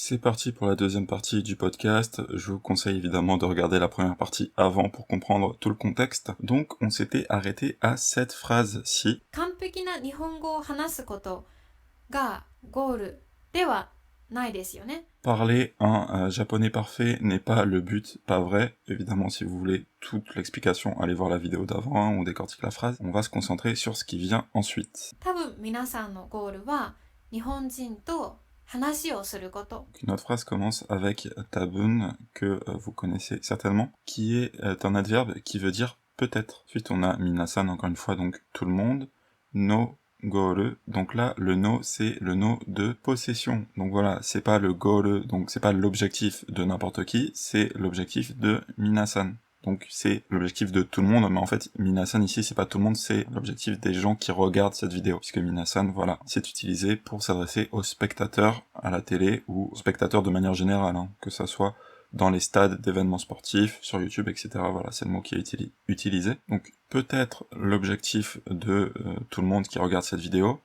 C'est parti pour la deuxième partie du podcast. Je vous conseille évidemment de regarder la première partie avant pour comprendre tout le contexte. Donc, on s'était arrêté à cette phrase-ci. 完璧な日本語を話すことがゴールではないですよね。 Parler un japonais parfait n'est pas le but, pas vrai. Évidemment, si vous voulez toute l'explication, allez voir la vidéo d'avant, on décortique la phrase. On va se concentrer sur ce qui vient ensuite. 多分皆さんのゴールは日本人と話をすること。 Notre phrase commence avec tabun, que vous connaissez certainement, qui est un adverbe qui veut dire peut-être. Ensuite, on a minasan, encore une fois, donc tout le monde. No goru, donc là, le no, c'est le no de possession. Donc voilà, c'est pas le goru, donc c'est pas l'objectif de n'importe qui, c'est l'objectif de minasan. Donc c'est l'objectif de tout le monde, mais en fait, minasan ici, c'est pas tout le monde, c'est l'objectif des gens qui regardent cette vidéo. Puisque minasan, voilà, c'est utilisé pour s'adresser aux spectateurs à la télé, ou aux spectateurs de manière générale, hein, que ça soit dans les stades d'événements sportifs, sur YouTube, etc. Voilà, c'est le mot qui est utilisé. Donc peut-être l'objectif de tout le monde qui regarde cette vidéo,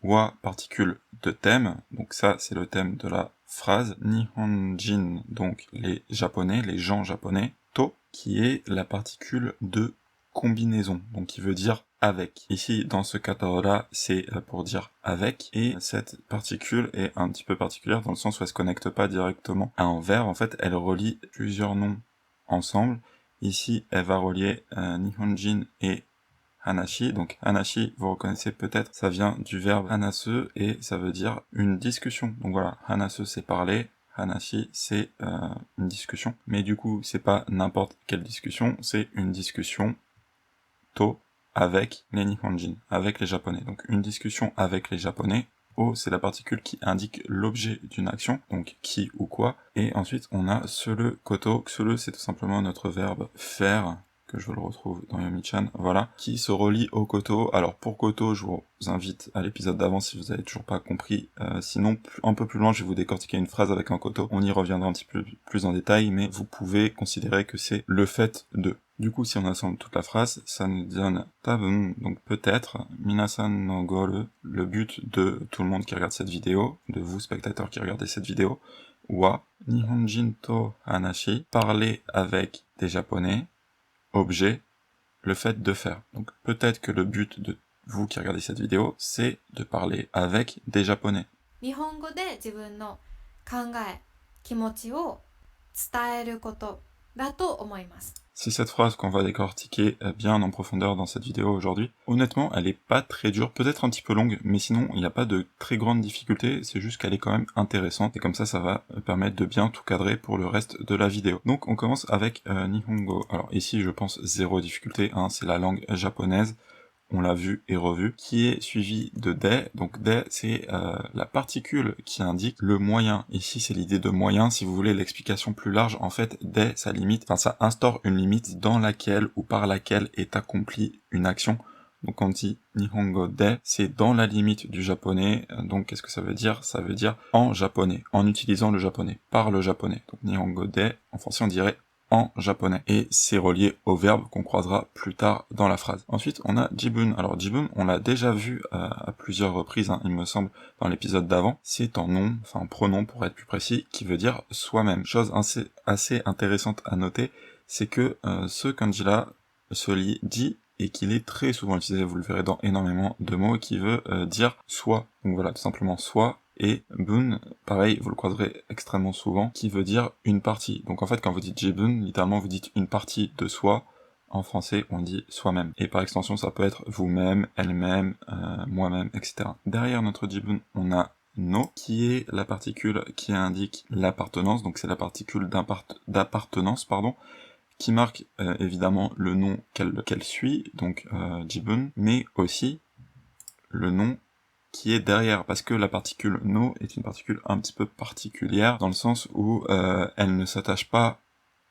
wa particule de thème, donc ça c'est le thème de la phrase, Nihonjin, donc les japonais, les gens japonais, to, qui est la particule de combinaison, donc qui veut dire avec. Ici, dans ce cas-là, c'est pour dire avec, et cette particule est un petit peu particulière dans le sens où elle se connecte pas directement à un verbe, en fait, elle relie plusieurs noms ensemble. Ici, elle va relier Nihonjin et Hanashi, donc Hanashi, vous reconnaissez peut-être, ça vient du verbe hanasu, et ça veut dire une discussion. Donc voilà, hanasu c'est parler, Hanashi c'est une discussion, mais du coup c'est pas n'importe quelle discussion, c'est une discussion to avec les Nihonjin, avec les japonais. Donc une discussion avec les japonais. O, c'est la particule qui indique l'objet d'une action, donc qui ou quoi. Et ensuite on a sele koto. Sele c'est tout simplement notre verbe faire, que je le retrouve dans Yomi-chan, voilà, qui se relie au koto. Alors pour koto, je vous invite à l'épisode d'avant si vous avez toujours pas compris, sinon un peu plus loin je vais vous décortiquer une phrase avec un koto, on y reviendra un petit peu plus en détail, mais vous pouvez considérer que c'est le fait de. Du coup, si on assemble toute la phrase, ça nous donne tabun, donc peut-être, minasan no goru, le but de tout le monde qui regarde cette vidéo, de vous spectateurs qui regardez cette vidéo, wa nihonjin to hanashi, parler avec des japonais, objet, le fait de faire. Donc peut-être que le but de vous qui regardez cette vidéo, c'est de parler avec des japonais. 日本語で自分の考え、気持ちを伝えることだと思います。 C'est cette phrase qu'on va décortiquer bien en profondeur dans cette vidéo aujourd'hui. Honnêtement, elle est pas très dure, peut-être un petit peu longue, mais sinon, il n'y a pas de très grande difficulté, c'est juste qu'elle est quand même intéressante, et comme ça va permettre de bien tout cadrer pour le reste de la vidéo. Donc, on commence avec Nihongo. Alors ici, je pense zéro difficulté, hein, c'est la langue japonaise, on l'a vu et revu, qui est suivi de de. Donc de, c'est la particule qui indique le moyen. Ici, c'est l'idée de moyen. Si vous voulez l'explication plus large, en fait, de, ça limite, enfin, ça instaure une limite dans laquelle ou par laquelle est accomplie une action. Donc quand on dit Nihongo de, c'est dans la limite du japonais. Donc qu'est-ce que ça veut dire? Ça veut dire en japonais, en utilisant le japonais, par le japonais. Donc Nihongo de, en français on dirait en japonais. Et c'est relié au verbe qu'on croisera plus tard dans la phrase. Ensuite, on a jibun. Alors jibun, on l'a déjà vu à plusieurs reprises, hein, il me semble, dans l'épisode d'avant. C'est un nom, enfin un pronom pour être plus précis, qui veut dire soi-même. Chose assez intéressante à noter, c'est que ce kanji-là se lit dit et qu'il est très souvent utilisé, vous le verrez dans énormément de mots, qui veut dire soi. Donc voilà, tout simplement soi. Et bun, pareil, vous le croiserez extrêmement souvent, qui veut dire une partie. Donc en fait, quand vous dites jibun, littéralement vous dites une partie de soi. En français, on dit soi-même. Et par extension, ça peut être vous-même, elle-même, moi-même, etc. Derrière notre jibun, on a no, qui est la particule qui indique l'appartenance. Donc c'est la particule d'appartenance, pardon, qui marque évidemment le nom qu'elle suit, donc jibun, mais aussi le nom qui est derrière, parce que la particule no est une particule un petit peu particulière, dans le sens où elle ne s'attache pas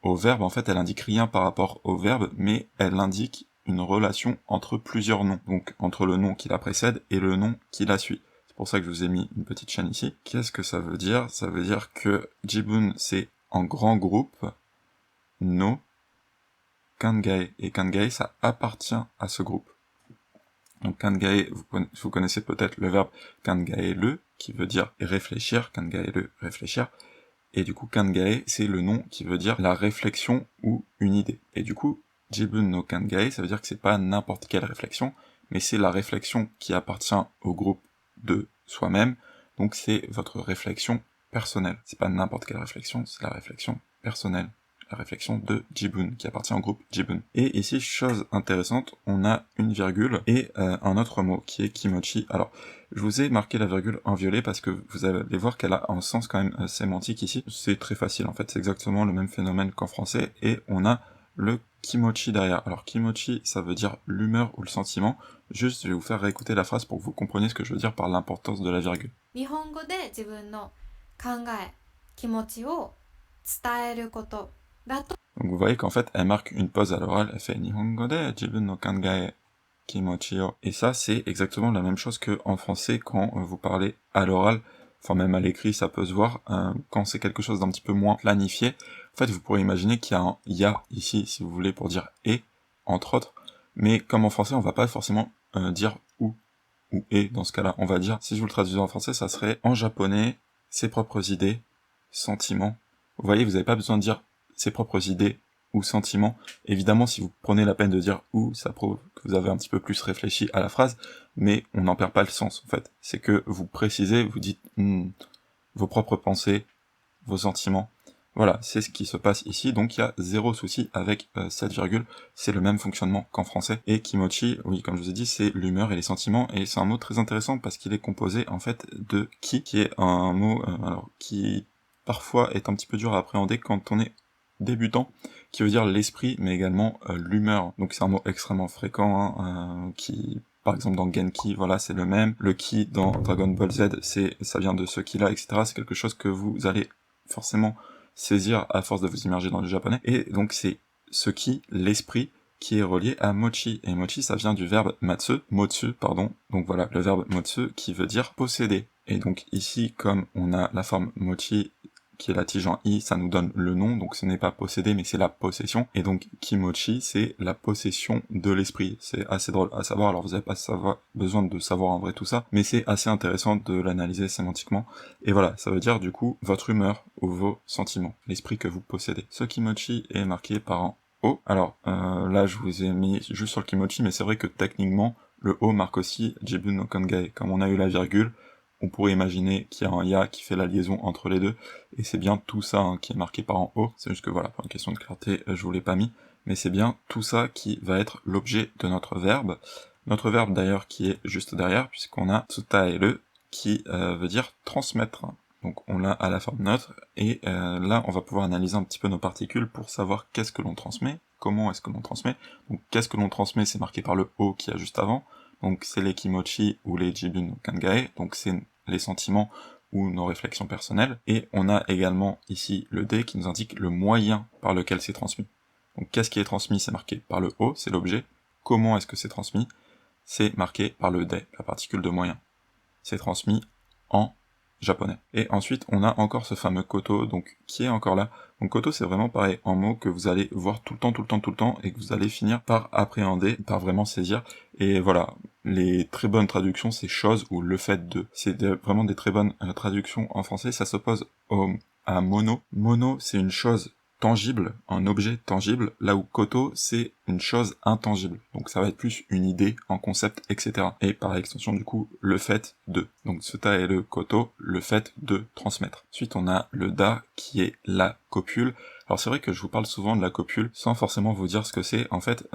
au verbe, en fait elle indique rien par rapport au verbe, mais elle indique une relation entre plusieurs noms, donc entre le nom qui la précède et le nom qui la suit. C'est pour ça que je vous ai mis une petite chaîne ici. Qu'est-ce que ça veut dire? Ça veut dire que jibun c'est en grand groupe, no, kangae, et kangae ça appartient à ce groupe. Donc kangae, vous connaissez peut-être le verbe kangae le, qui veut dire réfléchir, kangaeru, réfléchir, et du coup kangae c'est le nom qui veut dire la réflexion ou une idée. Et du coup, jibun no kangae, ça veut dire que c'est pas n'importe quelle réflexion, mais c'est la réflexion qui appartient au groupe de soi-même, donc c'est votre réflexion personnelle. C'est pas n'importe quelle réflexion, c'est la réflexion personnelle. La réflexion de Jibun, qui appartient au groupe Jibun. Et ici, chose intéressante, on a une virgule et un autre mot qui est kimochi. Alors, je vous ai marqué la virgule en violet parce que vous allez voir qu'elle a un sens quand même sémantique ici. C'est très facile en fait, c'est exactement le même phénomène qu'en français, et on a le kimochi derrière. Alors kimochi, ça veut dire l'humeur ou le sentiment. Juste, je vais vous faire réécouter la phrase pour que vous compreniez ce que je veux dire par l'importance de la virgule. 日本語で自分の考え、気持ちを伝えることだと。 Donc vous voyez qu'en fait, elle marque une pause à l'oral, elle fait Nihongo de jibun no kangae kimochi o. Et ça, c'est exactement la même chose que en français quand vous parlez à l'oral, enfin même à l'écrit, ça peut se voir, quand c'est quelque chose d'un petit peu moins planifié. En fait, vous pourrez imaginer qu'il y a un ya ici, si vous voulez, pour dire et, entre autres. Mais comme en français, on va pas forcément dire ou et dans ce cas-là. On va dire, si je vous le traduisais en français, ça serait en japonais, ses propres idées, sentiments. Vous voyez, vous n'avez pas besoin de dire ses propres idées ou sentiments. Évidemment, si vous prenez la peine de dire ou, ça prouve que vous avez un petit peu plus réfléchi à la phrase, mais on n'en perd pas le sens, en fait. C'est que vous précisez, vous dites vos propres pensées, vos sentiments. Voilà, c'est ce qui se passe ici, donc il y a zéro souci avec cette virgule, c'est le même fonctionnement qu'en français. Et kimochi, oui, comme je vous ai dit, c'est l'humeur et les sentiments, et c'est un mot très intéressant parce qu'il est composé en fait de ki, qui est un mot alors qui parfois est un petit peu dur à appréhender quand on est débutant, qui veut dire l'esprit, mais également l'humeur. Donc c'est un mot extrêmement fréquent, qui par exemple dans Genki, voilà, c'est le même. Le ki dans Dragon Ball Z, ça vient de ce ki-là, etc. C'est quelque chose que vous allez forcément saisir à force de vous immerger dans le japonais. Et donc c'est ce ki, l'esprit, qui est relié à mochi. Et mochi, ça vient du verbe motsu, pardon. Donc voilà, le verbe motsu qui veut dire posséder. Et donc ici, comme on a la forme mochi, qui est la tige en i, ça nous donne le nom, donc ce n'est pas posséder, mais c'est la possession. Et donc kimochi, c'est la possession de l'esprit. C'est assez drôle à savoir, alors vous n'avez pas besoin de savoir en vrai tout ça, mais c'est assez intéressant de l'analyser sémantiquement. Et voilà, ça veut dire du coup votre humeur ou vos sentiments, l'esprit que vous possédez. Ce kimochi est marqué par un O. Alors là, je vous ai mis juste sur le kimochi, mais c'est vrai que techniquement, le O marque aussi jibun no kangae. Comme on a eu la virgule, on pourrait imaginer qu'il y a un ya qui fait la liaison entre les deux, et c'est bien tout ça qui est marqué par en haut. C'est juste que voilà, pour une question de clarté, je vous l'ai pas mis, mais c'est bien tout ça qui va être l'objet de notre verbe. Notre verbe d'ailleurs qui est juste derrière, puisqu'on a tsutaeru, qui veut dire transmettre. Donc on l'a à la forme neutre, et là on va pouvoir analyser un petit peu nos particules pour savoir qu'est-ce que l'on transmet, comment est-ce que l'on transmet. Donc qu'est-ce que l'on transmet, c'est marqué par le O qui a juste avant, donc c'est les kimochi ou les jibun no kangae, donc c'est les sentiments ou nos réflexions personnelles, et on a également ici le D qui nous indique le moyen par lequel c'est transmis. Donc qu'est-ce qui est transmis, c'est marqué par le O, c'est l'objet. Comment est-ce que c'est transmis? C'est marqué par le D, la particule de moyen. C'est transmis en japonais. Et ensuite, on a encore ce fameux koto, donc qui est encore là. Donc koto, c'est vraiment pareil, en mots que vous allez voir tout le temps, et que vous allez finir par appréhender, par vraiment saisir. Et voilà, les très bonnes traductions, c'est chose ou le fait de. C'est vraiment des très bonnes traductions en français. Ça s'oppose à mono. Mono, c'est une chose tangible, un objet tangible, là où koto, c'est une chose intangible. Donc ça va être plus une idée, un concept, etc. Et par extension, du coup, le fait de. Donc tsuta et le koto, le fait de transmettre. Ensuite, on a le da, qui est la copule. Alors c'est vrai que je vous parle souvent de la copule, sans forcément vous dire ce que c'est. En fait,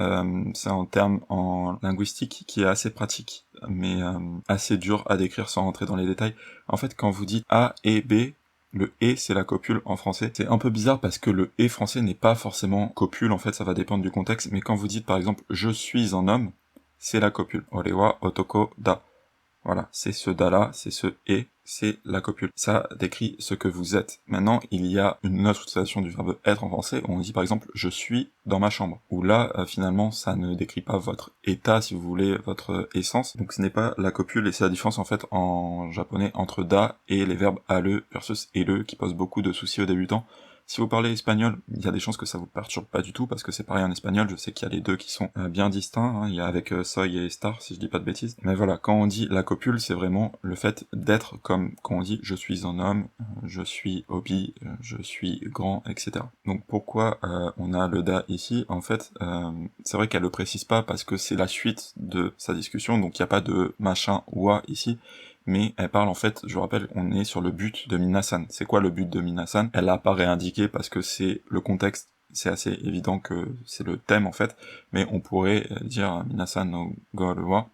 c'est un terme en linguistique qui est assez pratique, mais assez dur à décrire sans rentrer dans les détails. En fait, quand vous dites A et B, le « et » c'est la copule en français. C'est un peu bizarre parce que le « et » français n'est pas forcément copule, en fait ça va dépendre du contexte, mais quand vous dites par exemple « je suis un homme », c'est la copule. Ore wa otoko da. Voilà, c'est ce da-là, c'est ce « et », c'est la copule. Ça décrit ce que vous êtes. Maintenant, il y a une autre utilisation du verbe être en français, où on dit par exemple « je suis dans ma chambre », où là, finalement, ça ne décrit pas votre état, si vous voulez, votre essence, donc ce n'est pas la copule, et c'est la différence en fait en japonais entre da et les verbes ale versus ele, qui posent beaucoup de soucis aux débutants, Si vous parlez espagnol, il y a des chances que ça vous perturbe pas du tout, parce que c'est pareil en espagnol, je sais qu'il y a les deux qui sont bien distincts, hein, il y a avec soy et star, si je dis pas de bêtises. Mais voilà, quand on dit la copule, c'est vraiment le fait d'être comme quand on dit je suis un homme, je suis Obi, je suis grand, etc. Donc pourquoi on a le da ici? En fait, c'est vrai qu'elle le précise pas parce que c'est la suite de sa discussion, donc il n'y a pas de machin wa ici, mais elle parle en fait, je vous rappelle, on est sur le but de Minasan. C'est quoi le but de Minasan? Elle l'a pas réindiqué parce que c'est le contexte, c'est assez évident que c'est le thème en fait, mais on pourrait dire Minasan no goru wa,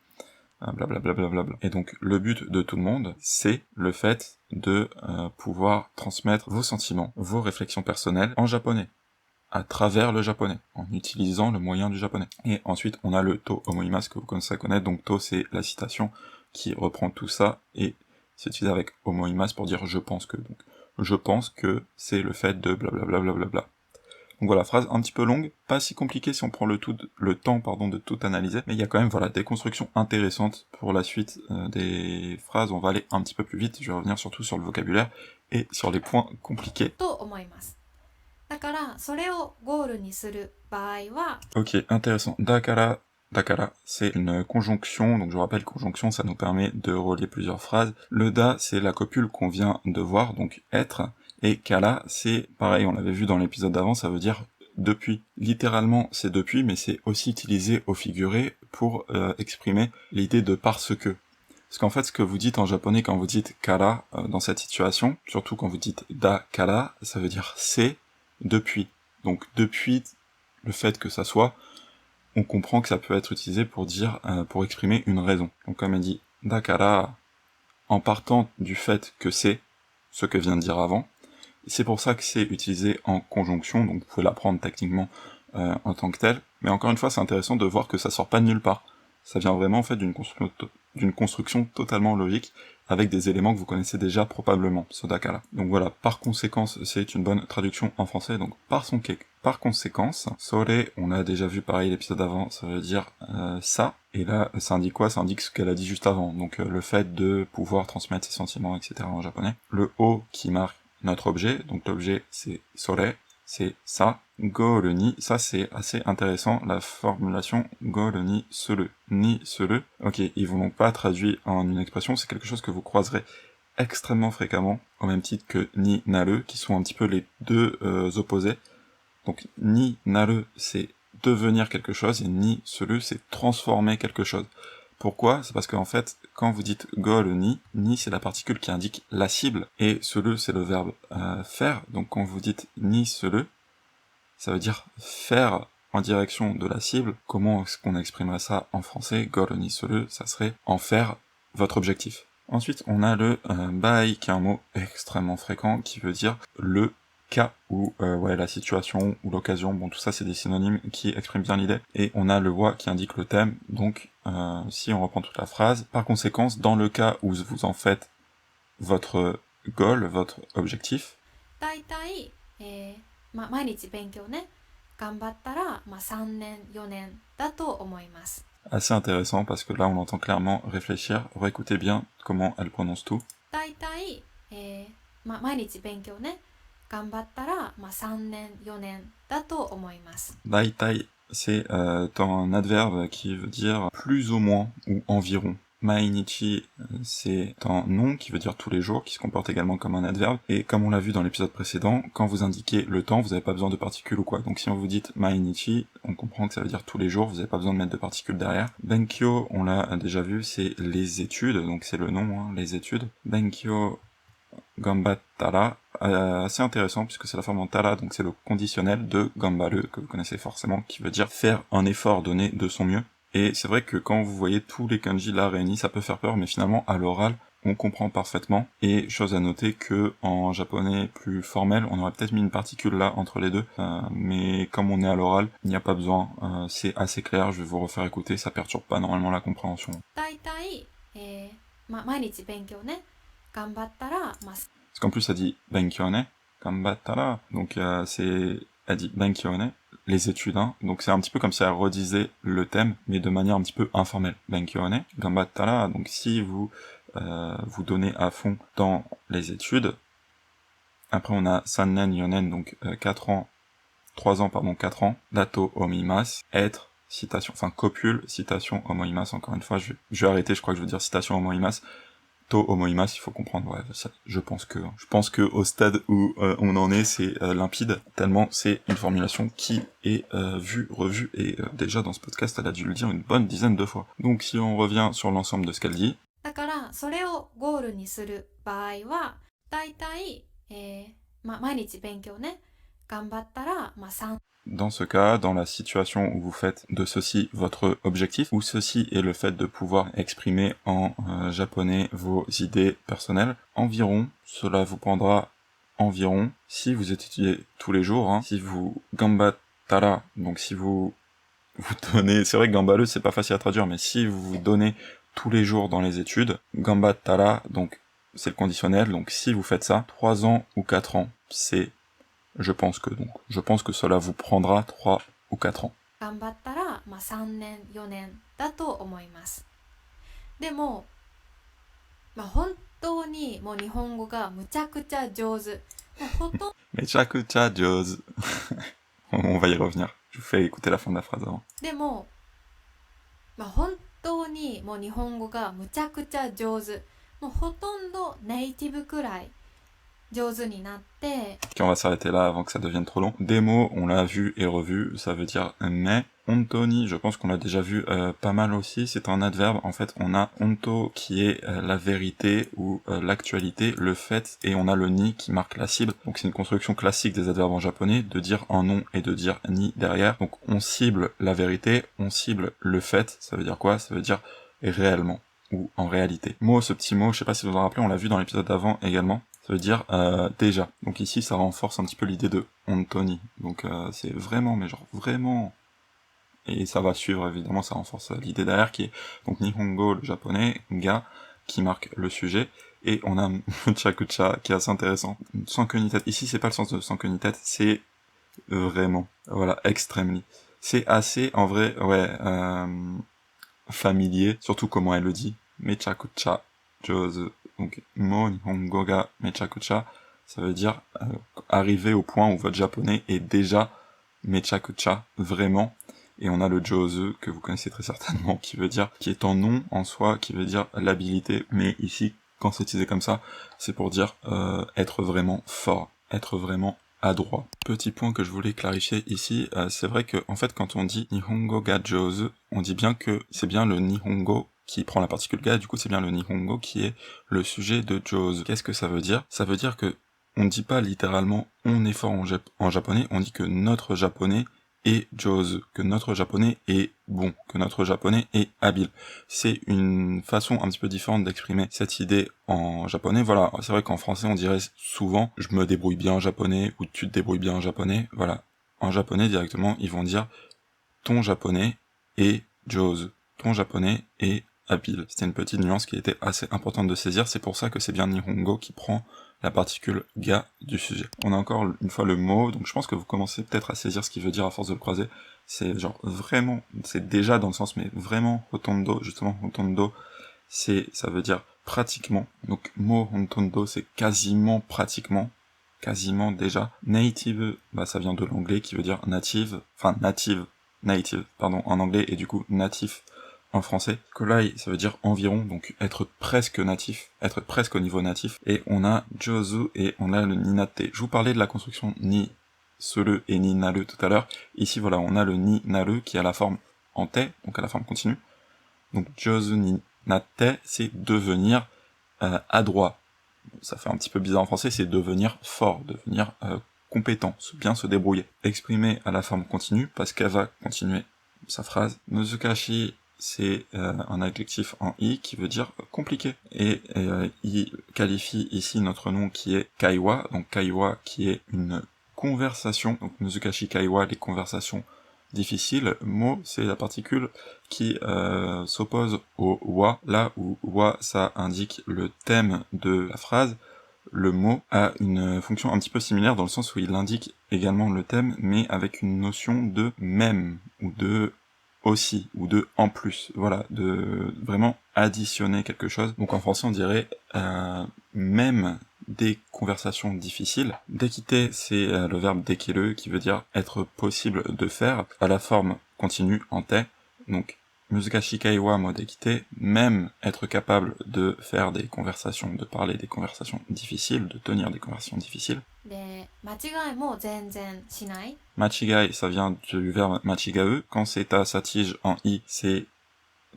blablabla. Et donc le but de tout le monde, c'est le fait de pouvoir transmettre vos sentiments, vos réflexions personnelles en japonais, à travers le japonais, en utilisant le moyen du japonais. Et ensuite, on a le to omoimasu que vous commencez à connaître, donc to c'est la citation qui reprend tout ça, et c'est utilisé avec omoimasu pour dire je pense que, donc je pense que c'est le fait de blablabla. Donc voilà, phrase un petit peu longue, pas si compliquée si on prend le temps de tout analyser, mais il y a quand même voilà des constructions intéressantes pour la suite des phrases. On va aller un petit peu plus vite, je vais revenir surtout sur le vocabulaire et sur les points compliqués. と思います。だからそれをゴールにする場合は Ok, intéressant. Dakara, c'est une conjonction, donc je vous rappelle, conjonction, ça nous permet de relier plusieurs phrases. Le da, c'est la copule qu'on vient de voir, donc être, et kara, c'est, pareil, on l'avait vu dans l'épisode d'avant, ça veut dire depuis. Littéralement, c'est depuis, mais c'est aussi utilisé au figuré pour exprimer l'idée de parce que. Parce qu'en fait, ce que vous dites en japonais quand vous dites kara dans cette situation, surtout quand vous dites da kara, ça veut dire c'est depuis. Donc depuis le fait que ça soit, on comprend que ça peut être utilisé pour dire, pour exprimer une raison. Donc comme elle dit dakara, en partant du fait que c'est ce que vient de dire avant, c'est pour ça que c'est utilisé en conjonction, donc vous pouvez l'apprendre techniquement en tant que tel, mais encore une fois c'est intéressant de voir que ça sort pas de nulle part. Ça vient vraiment en fait d'une construction totalement logique, avec des éléments que vous connaissez déjà probablement, ce dakara. Donc voilà, par conséquence, c'est une bonne traduction en français, donc par conséquence, sore, on a déjà vu pareil l'épisode d'avant, ça veut dire ça, et là, ça indique quoi? Ça indique ce qu'elle a dit juste avant, donc le fait de pouvoir transmettre ses sentiments, etc. en japonais. Le o qui marque notre objet, donc l'objet c'est sore, c'est ça. Goal ni, ça c'est assez intéressant, la formulation goal ni suru. Ni suru, ok, ils vous l'ont pas traduit en une expression, c'est quelque chose que vous croiserez extrêmement fréquemment, au même titre que ni naru, qui sont un petit peu les deux opposés. Donc ni naru, c'est devenir quelque chose, et ni suru, c'est transformer quelque chose. Pourquoi? C'est parce qu'en fait, quand vous dites goal ni c'est la particule qui indique la cible, et suru c'est le verbe faire, donc quand vous dites ni suru, ça veut dire faire en direction de la cible. Comment est-ce qu'on exprimerait ça en français? Goal ni suru, ça serait en faire votre objectif. Ensuite, on a le bai, qui est un mot extrêmement fréquent, qui veut dire le cas ou la situation ou l'occasion. Bon, tout ça c'est des synonymes qui expriment bien l'idée. Et on a le wa qui indique le thème. Donc, si on reprend toute la phrase, par conséquence, dans le cas où vous en faites votre goal, votre objectif, だいたい毎日勉強ね頑張ったら3年4年だと思います。 assez intéressant parce que là on entend clairement réfléchir. Réécoutez bien comment elle prononce tout. だいたい毎日勉強ね頑張ったら3年4年だと思います。 Daitai, c'est un adverbe qui veut dire plus ou moins ou environ. Mainichi, c'est un nom qui veut dire tous les jours, qui se comporte également comme un adverbe, et comme on l'a vu dans l'épisode précédent, quand vous indiquez le temps, vous n'avez pas besoin de particules ou quoi. Donc si on vous dit mainichi, on comprend que ça veut dire tous les jours, vous n'avez pas besoin de mettre de particules derrière. Benkyo, on l'a déjà vu, c'est les études, donc c'est le nom, hein, les études. Benkyo gambattara, assez intéressant puisque c'est la forme en tara, donc c'est le conditionnel de gambaru, que vous connaissez forcément, qui veut dire faire un effort, donner de son mieux. Et c'est vrai que quand vous voyez tous les kanji là réunis, ça peut faire peur, mais finalement, à l'oral, on comprend parfaitement. Et chose à noter que en japonais plus formel, on aurait peut-être mis une particule là entre les deux, mais comme on est à l'oral, il n'y a pas besoin, c'est assez clair, je vais vous refaire écouter, ça perturbe pas normalement la compréhension. だいたい毎日勉強ね頑張ったら Parce qu'en plus, ça dit benkyo ne, gambattara, donc elle dit benkyo ne, les études, hein. Donc c'est un petit peu comme si elle redisait le thème, mais de manière un petit peu informelle. Benkyo ne, gambattara, donc si vous vous donnez à fond dans les études, Après, on a sannen, yonen, donc 4 ans, 3 ans, pardon, 4 ans. Dato omimasu, être, citation, enfin copule, citation omoimasu, encore une fois, je vais arrêter, je crois que je veux dire citation omoimasu. To omoimasu, il faut comprendre, ouais, ça, je pense que au stade où on en est, c'est limpide, tellement c'est une formulation qui est vue, revue, et déjà dans ce podcast, elle a dû le dire une bonne dizaine de fois. Donc si on revient sur l'ensemble de ce qu'elle dit, だからそれをゴールにする場合はだいたい毎日勉強ね頑張ったら3 dans ce cas, dans la situation où vous faites de ceci votre objectif, où ceci est le fait de pouvoir exprimer en japonais vos idées personnelles, environ, cela vous prendra environ, si vous étudiez tous les jours, hein, si vous gambattara, donc si vous donnez, c'est vrai que gambaru c'est pas facile à traduire, mais si vous vous donnez tous les jours dans les études, gambattara, donc c'est le conditionnel, donc si vous faites ça, 3 ans ou 4 ans, c'est je pense que cela vous prendra 3 ou 4 ans. 頑張ったら3年4年だと思います。でも、本当にもう日本語がむちゃくちゃ上手。もうほとんど Mechakucha Joz. On va y revenir. Je vous fais écouter la fin de la phrase avant. でも、本当にもう日本語がむちゃくちゃ上手。もうほとんどネイティブくらい上手になって。 Ok, on va s'arrêter là avant que ça devienne trop long. Demo, on l'a vu et revu, ça veut dire mais. Ontoni, je pense qu'on l'a déjà vu pas mal aussi, c'est un adverbe. En fait, on a onto qui est la vérité ou l'actualité, le fait, et on a le ni qui marque la cible. Donc c'est une construction classique des adverbes en japonais, de dire un nom et de dire ni derrière. Donc on cible la vérité, on cible le fait, ça veut dire quoi? Ça veut dire réellement ou en réalité. Mot, ce petit mot, je sais pas si vous vous en rappelez, on l'a vu dans l'épisode d'avant également. Ça veut dire déjà. Donc ici, ça renforce un petit peu l'idée de ontoni. Donc c'est vraiment, mais genre vraiment. Et ça va suivre, évidemment, ça renforce l'idée derrière qui est donc Nihongo, le japonais, ga, qui marque le sujet, et on a Muchakucha, qui est assez intéressant. Sans queue ni tête. Ici, c'est pas le sens de sans queue ni tête, c'est vraiment, voilà, extremely. C'est assez, en vrai, ouais, familier, surtout comment elle le dit. Mechakucha, jozu. Donc, mo Nihongo ga Mechakucha, ça veut dire arriver au point où votre japonais est déjà Mechakucha, vraiment. Et on a le jozu, que vous connaissez très certainement, qui est en nom en soi, qui veut dire l'habilité, mais ici, quand c'est utilisé comme ça, c'est pour dire être vraiment fort, être vraiment adroit. Petit point que je voulais clarifier ici, c'est vrai que, en fait, quand on dit Nihongo ga jozu, on dit bien que c'est bien le Nihongo qui prend la particule ga, du coup c'est bien le Nihongo qui est le sujet de jozu. Qu'est-ce que ça veut dire? Ça veut dire que on ne dit pas littéralement on est fort en japonais, on dit que notre japonais est jozu, que notre japonais est bon, que notre japonais est habile. C'est une façon un petit peu différente d'exprimer cette idée en japonais. Voilà, c'est vrai qu'en français on dirait souvent je me débrouille bien en japonais ou tu te débrouilles bien en japonais. Voilà, en japonais directement ils vont dire ton japonais est jozu, ton japonais est habile. C'était une petite nuance qui était assez importante de saisir, c'est pour ça que c'est bien Nihongo qui prend la particule ga du sujet. On a encore une fois le mot, donc je pense que vous commencez peut-être à saisir ce qu'il veut dire à force de le croiser. C'est genre vraiment, c'est déjà dans le sens, mais vraiment hotondo, justement hotondo, ça veut dire pratiquement. Donc mot hotondo, c'est quasiment pratiquement, quasiment déjà. Native, ça vient de l'anglais qui veut dire native, en anglais, et du coup natif en français. Kolai, ça veut dire environ, donc être presque natif, être presque au niveau natif. Et on a jozu et on a le ninate. Je vous parlais de la construction ni suru et ni naru tout à l'heure. Ici, voilà, on a le ni naru qui a la forme en te, donc à la forme continue. Donc jozu ni nate, c'est devenir adroit. Ça fait un petit peu bizarre en français, c'est devenir fort, devenir compétent, bien se débrouiller. Exprimé à la forme continue, parce qu'elle va continuer sa phrase. Nozukashi, c'est un adjectif en i qui veut dire compliqué. Et il qualifie ici notre nom qui est kaiwa, donc kaiwa qui est une conversation, donc Nozukashi kaiwa, les conversations difficiles. Mo, c'est la particule qui s'oppose au wa, là où wa ça indique le thème de la phrase. Le mot a une fonction un petit peu similaire dans le sens où il indique également le thème, mais avec une notion de même, ou de aussi, ou de en plus, voilà, de vraiment additionner quelque chose. Donc en français on dirait même des conversations difficiles. Dekite, c'est le verbe dekiru qui veut dire être possible de faire, à la forme continue en te. Donc, Muzukashi kaiwa mo dekite, même être capable de faire des conversations, de parler des conversations difficiles, de tenir des conversations difficiles. で、間違いも全然しない。 Machigai, ça vient du verbe machigau. Quand c'est ta satige en i, c'est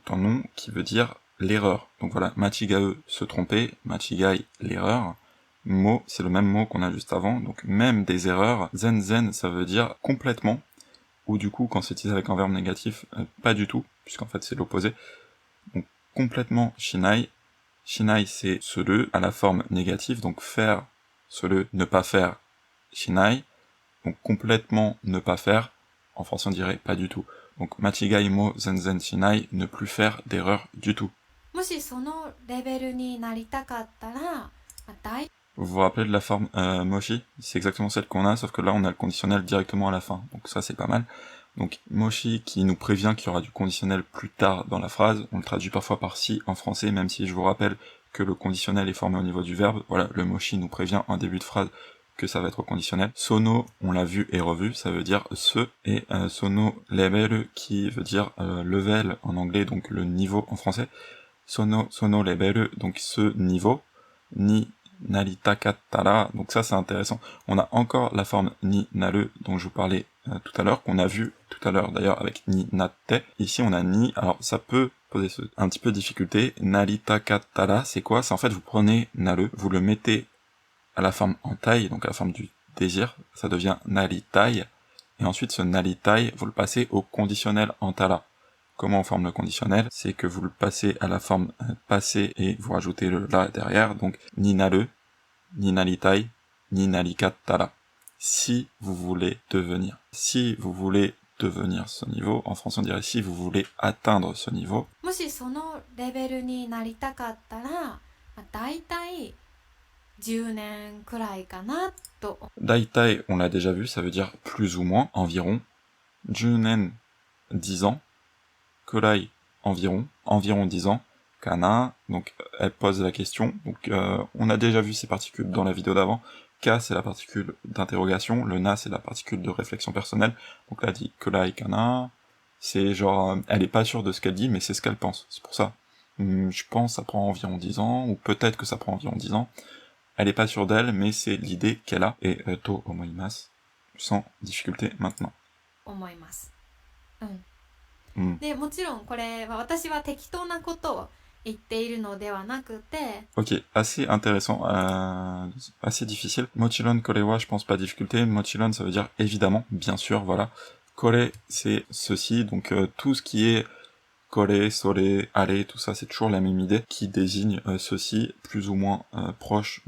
ton nom qui veut dire l'erreur. Donc voilà, machigau, se tromper, machigai, l'erreur. Mo, c'est le même mot qu'on a juste avant, donc même des erreurs. Zen, ça veut dire complètement, ou du coup, quand c'est utilisé avec un verbe négatif, pas du tout, puisqu'en fait c'est l'opposé. Donc complètement shinai. Shinai, c'est suru à la forme négative, donc faire, suru, ne pas faire, shinai. Donc complètement ne pas faire, en français on dirait pas du tout. Donc machigai mo zenzen shinai, ne plus faire d'erreur du tout. もしそのレベルになりたかったら、まあ大 Vous vous rappelez de la forme moshi? C'est exactement celle qu'on a, sauf que là on a le conditionnel directement à la fin. Donc ça c'est pas mal. Donc moshi qui nous prévient qu'il y aura du conditionnel plus tard dans la phrase. On le traduit parfois par si en français, même si je vous rappelle que le conditionnel est formé au niveau du verbe. Voilà, le moshi nous prévient en début de phrase que ça va être au conditionnel. Sono, on l'a vu et revu, ça veut dire ce. Et sono level qui veut dire level en anglais, donc le niveau en français. Sono level, donc ce niveau. Ni naritakattara, donc ça c'est intéressant. On a encore la forme ni naru dont je vous parlais tout à l'heure, qu'on a vu tout à l'heure d'ailleurs avec ni natte. Ici on a ni, alors ça peut poser un petit peu de difficulté. Naritakattara, c'est quoi? C'est en fait vous prenez naru, vous le mettez à la forme en taille, donc à la forme du désir, ça devient naritai, et ensuite ce naritai, vous le passez au conditionnel en tara. Comment on forme le conditionnel? C'est que vous le passez à la forme passé et vous rajoutez le la derrière, donc ni naru, ni naritai, ni narikattara. Si vous voulez devenir. Si vous voulez devenir ce niveau, en français on dirait si vous voulez atteindre ce niveau. もしそのレベルになりたかったら、まあ大体10年くらいかなと。 Daitai, on l'a déjà vu, ça veut dire plus ou moins, environ. Junen, 10 ans. Kurai, environ 10 ans. Kana, donc elle pose la question. Donc on a déjà vu ces particules dans la vidéo d'avant. Ka, c'est la particule d'interrogation. Le na, c'est la particule de réflexion personnelle. Donc là, elle dit Kurai kana. C'est genre, elle est pas sûre de ce qu'elle dit, mais c'est ce qu'elle pense. C'est pour ça. Je pense que ça prend environ 10 ans, ou peut-être que ça prend environ 10 ans. Elle est pas sûre d'elle, mais c'est l'idée qu'elle a. Et to omoimasu, sans difficulté maintenant. 思います。うん。で、もちろんこれは私は適当なことを言っているのではなくて、 Ok, assez intéressant, assez difficile. Mochiron korewa, je pense pas difficulté. Mochiron, ça veut dire évidemment, bien sûr, voilà. Kore, c'est ceci, donc tout ce qui est kore, sore, are, tout ça, c'est toujours la même idée, qui désigne ceci, plus ou moins proche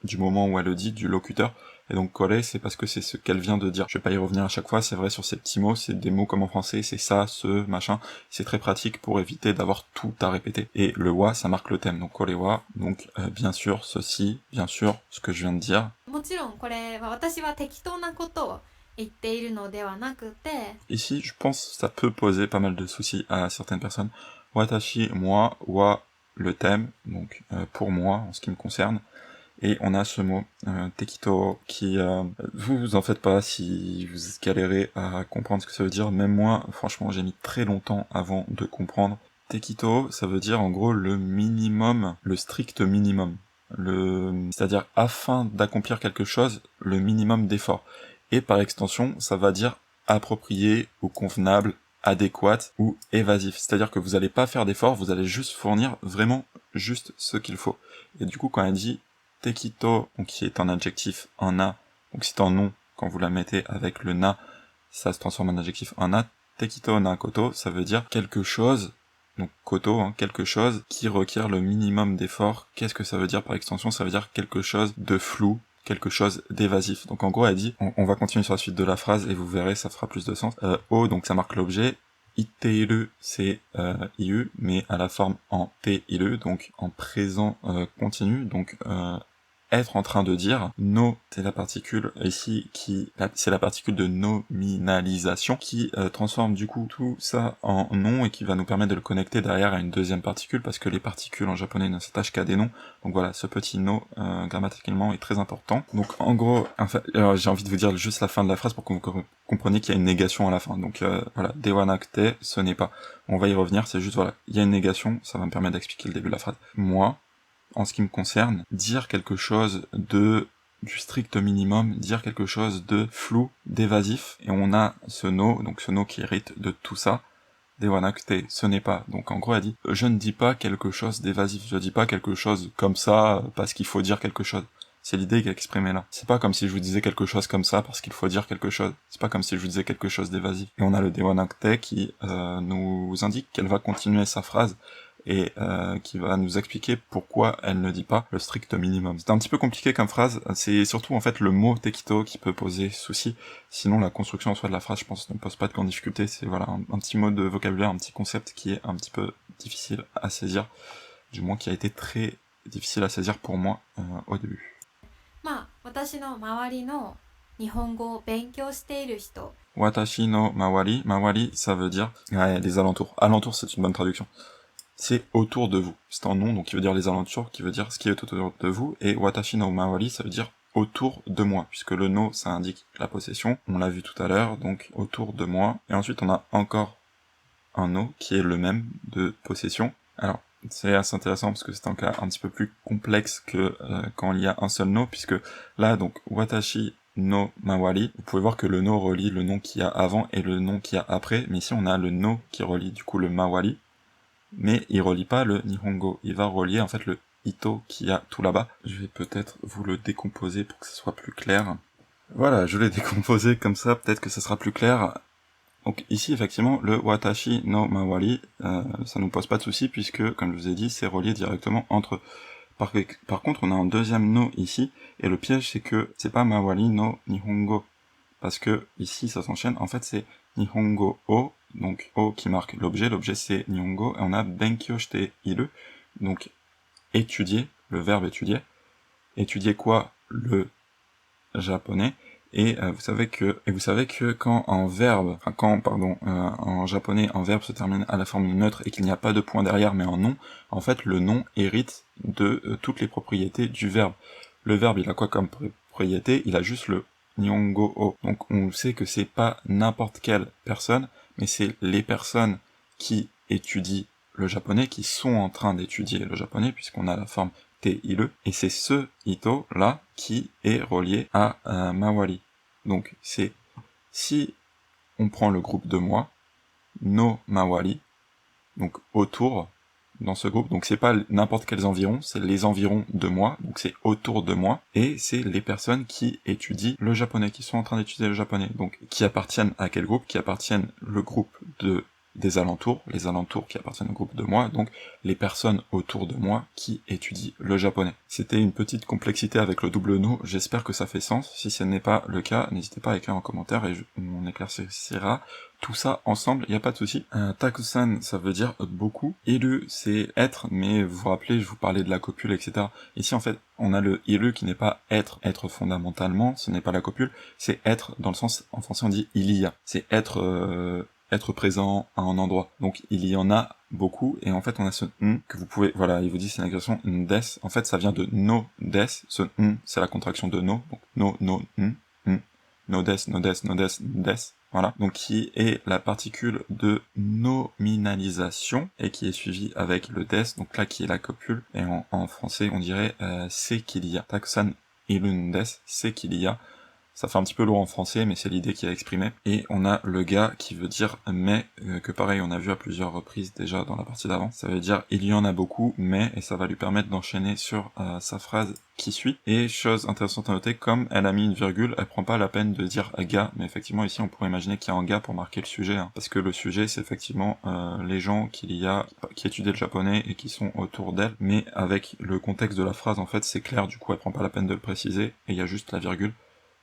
du moment où elle le dit, du locuteur. Et donc kore, c'est parce que c'est ce qu'elle vient de dire. Je vais pas y revenir à chaque fois, c'est vrai sur ces petits mots, c'est des mots comme en français, c'est ça, ce, machin. C'est très pratique pour éviter d'avoir tout à répéter. Et le wa, ça marque le thème, donc korewa, donc bien sûr ceci, bien sûr ce que je viens de dire. もちろんこれは私は適当なことを言っているのではなくて、 Ici, je pense que ça peut poser pas mal de soucis à certaines personnes. Watashi, moi, wa, le thème, donc pour moi, en ce qui me concerne. Et on a ce mot, tekito, qui... vous en faites pas si vous galérez à comprendre ce que ça veut dire. Même moi, franchement, j'ai mis très longtemps avant de comprendre. Tekito, ça veut dire en gros le minimum, le strict minimum. C'est-à-dire, afin d'accomplir quelque chose, le minimum d'effort. Et par extension, ça va dire approprié ou convenable, adéquat ou évasif. C'est-à-dire que vous allez pas faire d'effort, vous allez juste fournir vraiment juste ce qu'il faut. Et du coup, quand elle dit tekito, donc qui est un adjectif en na, donc c'est en nom, quand vous la mettez avec le na, ça se transforme en adjectif en na. Tekito na koto, ça veut dire quelque chose, donc koto, quelque chose qui requiert le minimum d'effort. Qu'est-ce que ça veut dire par extension? Ça veut dire quelque chose de flou, quelque chose d'évasif. Donc en gros, elle dit, on va continuer sur la suite de la phrase et vous verrez, ça fera plus de sens. O, donc ça marque l'objet. Itteiru, c'est iu, mais à la forme en teiru, donc en présent continu. Donc être en train de dire. No, c'est la particule ici c'est la particule de nominalisation qui transforme du coup tout ça en nom et qui va nous permettre de le connecter derrière à une deuxième particule parce que les particules en japonais ne s'attachent qu'à des noms. Donc voilà, ce petit no grammaticalement est très important. Donc en gros, j'ai envie de vous dire juste la fin de la phrase pour que vous compreniez qu'il y a une négation à la fin. Donc voilà, dewa nakute, ce n'est pas. On va y revenir, c'est juste voilà, il y a une négation, ça va me permettre d'expliquer le début de la phrase. Moi, en ce qui me concerne, dire quelque chose du strict minimum, dire quelque chose de flou, d'évasif, et on a ce no, donc ce no qui hérite de tout ça, dewa nakute, ce n'est pas. Donc en gros elle dit, je ne dis pas quelque chose d'évasif, je dis pas quelque chose comme ça parce qu'il faut dire quelque chose. C'est l'idée qu'elle exprimée là. C'est pas comme si je vous disais quelque chose comme ça parce qu'il faut dire quelque chose. C'est pas comme si je vous disais quelque chose d'évasif. Et on a le dewa nakute qui nous indique qu'elle va continuer sa phrase et qui va nous expliquer pourquoi elle ne dit pas le strict minimum. C'est un petit peu compliqué comme phrase, c'est surtout en fait le mot tekito qui peut poser souci, sinon la construction en soi de la phrase je pense ne pose pas de grande difficulté, c'est voilà un petit mot de vocabulaire, un petit concept qui est un petit peu difficile à saisir, du moins qui a été très difficile à saisir pour moi au début. まあ私の周りの日本語を勉強している人。 Watashi no mawari, mawari ça veut dire les alentours. Alentours c'est une bonne traduction. C'est autour de vous. C'est un nom, donc qui veut dire les alentours, qui veut dire ce qui est autour de vous, et watashi no mawari, ça veut dire autour de moi, puisque le no, ça indique la possession, on l'a vu tout à l'heure, donc autour de moi, et ensuite on a encore un no, qui est le même de possession. Alors, c'est assez intéressant, parce que c'est un cas un petit peu plus complexe que quand il y a un seul no, puisque là, donc, watashi no mawari, vous pouvez voir que le no relie le nom qu'il y a avant et le nom qu'il y a après, mais ici on a le no qui relie du coup le mawari, mais il relie pas le Nihongo, il va relier en fait le Ito qui y a tout là-bas. Je vais peut-être vous le décomposer pour que ce soit plus clair. Voilà, je l'ai décomposé comme ça, peut-être que ça sera plus clair. Donc ici effectivement, le Watashi no Mawari, ça nous pose pas de souci puisque, comme je vous ai dit, c'est relié directement entre eux. Par contre, on a un deuxième no ici, et le piège c'est que c'est pas Mawari no Nihongo, parce que ici ça s'enchaîne, en fait c'est Nihongo o, donc o qui marque l'objet c'est Nihongo, et on a Benkyou shite iru, donc étudier, le verbe étudier. Étudier quoi? Le japonais. Et vous savez que quand en japonais un verbe se termine à la forme neutre et qu'il n'y a pas de point derrière mais en nom, en fait le nom hérite de toutes les propriétés du verbe. Le verbe il a quoi comme propriété? Il a juste le Nihongo o. Donc on sait que c'est pas n'importe quelle personne, mais c'est les personnes qui étudient le japonais, qui sont en train d'étudier le japonais, puisqu'on a la forme te-iru, et c'est ce ito là qui est relié à mawari. Donc c'est, si on prend le groupe de moi, no mawari, donc autour, dans ce groupe, donc c'est pas n'importe quels environs, c'est les environs de moi, donc c'est autour de moi, et c'est les personnes qui étudient le japonais, qui sont en train d'étudier le japonais, donc qui appartiennent à quel groupe? Qui appartiennent le groupe des alentours, les alentours qui appartiennent au groupe de moi, donc les personnes autour de moi qui étudient le japonais. C'était une petite complexité avec le double no, j'espère que ça fait sens. Si ce n'est pas le cas, n'hésitez pas à écrire en commentaire et on éclaircira tout ça ensemble, il n'y a pas de souci. Takusan, ça veut dire beaucoup. Iru, c'est être, mais vous vous rappelez, je vous parlais de la copule, etc. Ici, en fait, on a le iru qui n'est pas être fondamentalement, ce n'est pas la copule, c'est être dans le sens, en français on dit il y a. C'est être présent à un endroit. Donc il y en a beaucoup, et en fait on a ce que vous pouvez, voilà, il vous dit c'est une expression des, en fait ça vient de no des, ce c'est la contraction de no, donc no des, des, voilà, donc qui est la particule de nominalisation, et qui est suivie avec le des, donc là qui est la copule, et en français on dirait c'est qu'il y a. Takusan irun des, c'est qu'il y a. Ça fait un petit peu lourd en français, mais c'est l'idée qui est exprimée. Et on a le ga qui veut dire mais, que pareil, on a vu à plusieurs reprises déjà dans la partie d'avant. Ça veut dire il y en a beaucoup, mais, et ça va lui permettre d'enchaîner sur sa phrase qui suit. Et chose intéressante à noter, comme elle a mis une virgule, elle prend pas la peine de dire ga, mais effectivement ici on pourrait imaginer qu'il y a un ga pour marquer le sujet, hein, parce que le sujet c'est effectivement les gens qui étudient le japonais et qui sont autour d'elle, mais avec le contexte de la phrase en fait c'est clair, du coup elle prend pas la peine de le préciser, et il y a juste la virgule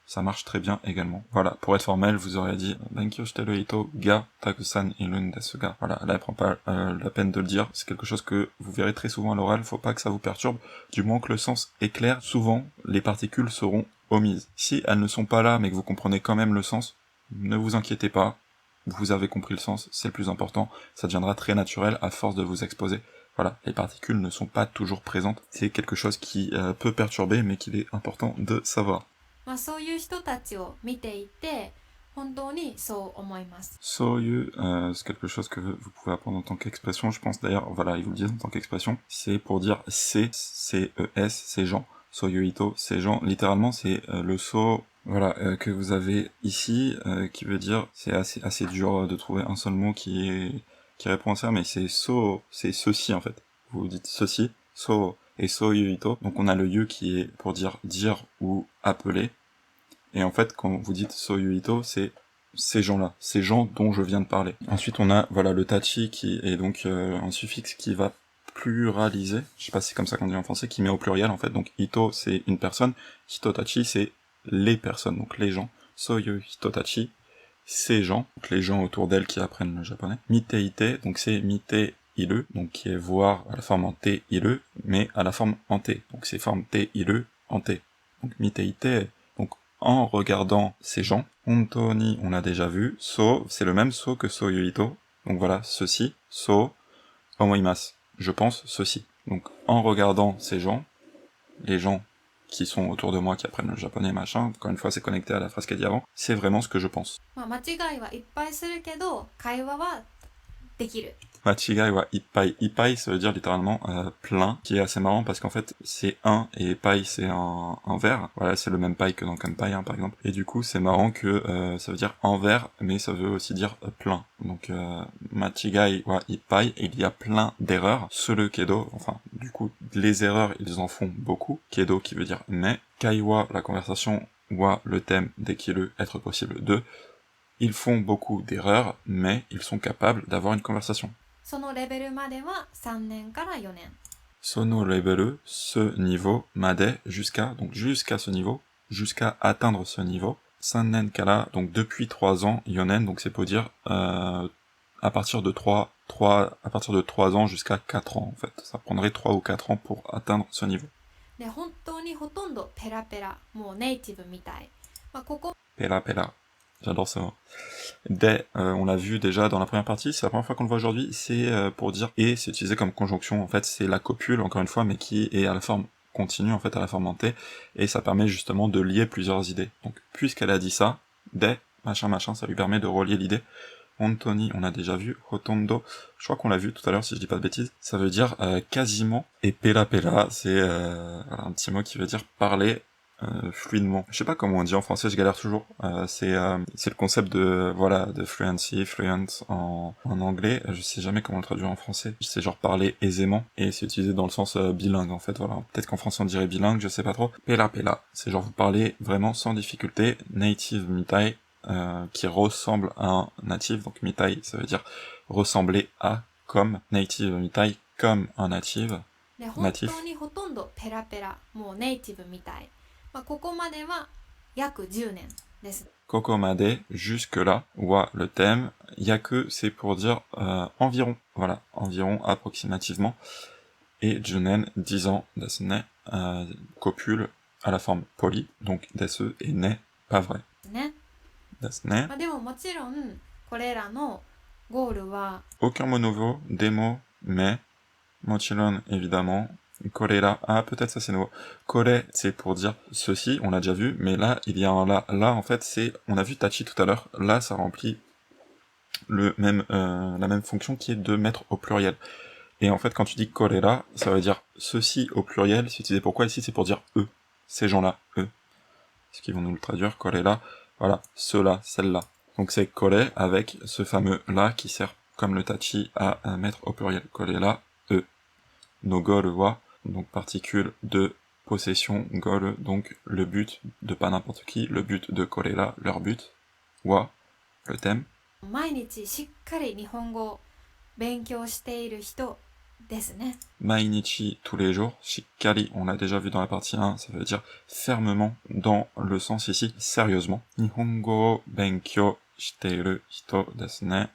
ça marche très bien également. Voilà, pour être formel, vous aurez dit Benkyo shiteru hito ga takusan irun desu ga. Voilà, là, elle prend pas la peine de le dire. C'est quelque chose que vous verrez très souvent à l'oral. Faut pas que ça vous perturbe. Du moment que le sens est clair, souvent, les particules seront omises. Si elles ne sont pas là, mais que vous comprenez quand même le sens, ne vous inquiétez pas. Vous avez compris le sens, c'est le plus important. Ça deviendra très naturel à force de vous exposer. Voilà, les particules ne sont pas toujours présentes. C'est quelque chose qui peut perturber, mais qu'il est important de savoir. まあ、そういう人たちを見ていて本当にそう思います。 Soyu, c'est quelque chose que vous pouvez apprendre en tant qu'expression, je pense d'ailleurs, voilà, ils vous le disent en tant qu'expression, c'est pour dire c'est, C-E-S, ces gens, Soyu Ito, ces gens, littéralement c'est le so, voilà, que vous avez ici, qui veut dire, c'est assez dur de trouver un seul mot qui répond à ça, mais c'est so, c'est ceci en fait, vous dites ceci, so, et Soyu Ito, donc on a le yu qui est pour dire ou appeler, et en fait quand vous dites Soyu Ito, c'est ces gens-là, ces gens dont je viens de parler. Ensuite, on a voilà le tachi qui est donc un suffixe qui va pluraliser, je sais pas si c'est comme ça qu'on dit en français, qui met au pluriel en fait. Donc ito c'est une personne, hitotachi c'est les personnes, donc les gens. Soyu hitotachi, ces gens, donc les gens autour d'elle qui apprennent le japonais. Miteite, donc c'est mite iru, donc qui est voir à la forme en te iru, mais à la forme en te. Donc c'est forme te iru en te. Donc miteite, donc en regardant ces gens. Honto ni, on l'a déjà vu. So, c'est le même so que soyu ito. Donc voilà, ceci. So, omoimasu. Je pense ceci. Donc en regardant ces gens, les gens qui sont autour de moi, qui apprennent le japonais, machin, encore une fois c'est connecté à la phrase qu'elle dit avant, c'est vraiment ce que je pense. まあ、間違いはいっぱいするけど会話はできる。 Machigai wa ippai. Ippai, ça veut dire littéralement plein, qui est assez marrant parce qu'en fait c'est un et pai c'est un verre. Voilà, c'est le même pai que dans kanpai hein, par exemple. Et du coup c'est marrant que ça veut dire en verre, mais ça veut aussi dire plein. Donc machigai wa ippai, il y a plein d'erreurs. Suru kedo, enfin du coup les erreurs ils en font beaucoup. Kedo qui veut dire mais. Kaiwa, la conversation, wa le thème dekiru, être possible de. Ils font beaucoup d'erreurs, mais ils sont capables d'avoir une conversation. そのレベルまでは3年から4年。 Sono level, ce niveau, made, jusqu'à, donc jusqu'à ce niveau, jusqu'à atteindre ce niveau. Sannen kara, donc depuis 3 ans, yonen, donc c'est pour dire à partir de 3 ans jusqu'à 4 ans en fait. Ça prendrait 3 ou 4 ans pour atteindre ce niveau. で本当にほとんどペラペラ、もうネイティブみたい。まあ、ここ Pela pela. J'adore ce mot. Des, on l'a vu déjà dans la première partie, c'est la première fois qu'on le voit aujourd'hui, c'est pour dire et, c'est utilisé comme conjonction, en fait c'est la copule, encore une fois, mais qui est à la forme continue, en fait à la forme en T, et ça permet justement de lier plusieurs idées. Donc puisqu'elle a dit ça, des, machin machin, ça lui permet de relier l'idée. Hontoni, on a déjà vu, hotondo, je crois qu'on l'a vu tout à l'heure si je dis pas de bêtises, ça veut dire quasiment, et pela pela, c'est voilà, un petit mot qui veut dire parler, fluidement. Je sais pas comment on dit en français, je galère toujours. C'est le concept de voilà de fluency, fluent en anglais. Je sais jamais comment le traduire en français. C'est genre parler aisément et c'est utilisé dans le sens bilingue en fait. Voilà. Peut-être qu'en français on dirait bilingue, je sais pas trop. Pela pela, c'est genre vous parlez vraiment sans difficulté. Native mitai, qui ressemble à un native. Donc mitai, ça veut dire ressembler à, comme native mitai, comme un native. で本当にほとんどペラペラ、もうネイティブみたい。まあ、ここまでは約10年です。 Kokomade, jusque-là, wa le thème, yaku c'est pour dire environ, voilà, environ, approximativement, et junen, 10 ans, desne, copule, à la forme polie, donc desu et ne, pas vrai. ね。 Desne. まあ、でももちろんこれらのゴールは Aucun mot nouveau, des mots, mais, mochiron, évidemment, korera, ah peut-être ça c'est nouveau. Kore, c'est pour dire ceci, on l'a déjà vu, mais là, il y a un là. Là, en fait, c'est, on a vu tachi tout à l'heure, là, ça remplit la même fonction qui est de mettre au pluriel. Et en fait, quand tu dis korera, ça veut dire ceci au pluriel, c'est utilisé pourquoi ici, c'est pour dire eux, ces gens-là, eux. Ce qu'ils vont nous le traduire, korera, voilà, ceux-là, celle-là. Donc c'est kore avec ce fameux là qui sert comme le tachi à mettre au pluriel. Korera, eux. No goal wa, donc particule de possession, goal, donc le but de pas n'importe qui, le but de korera, leur but, wa, le thème. 毎日しっかり日本語を勉強している人ですね。Mainichi, tous les jours. Shikkari, on l'a déjà vu dans la partie 1, ça veut dire fermement, dans le sens ici, sérieusement. Nihongo o benkyou shiteiru hito desu ne.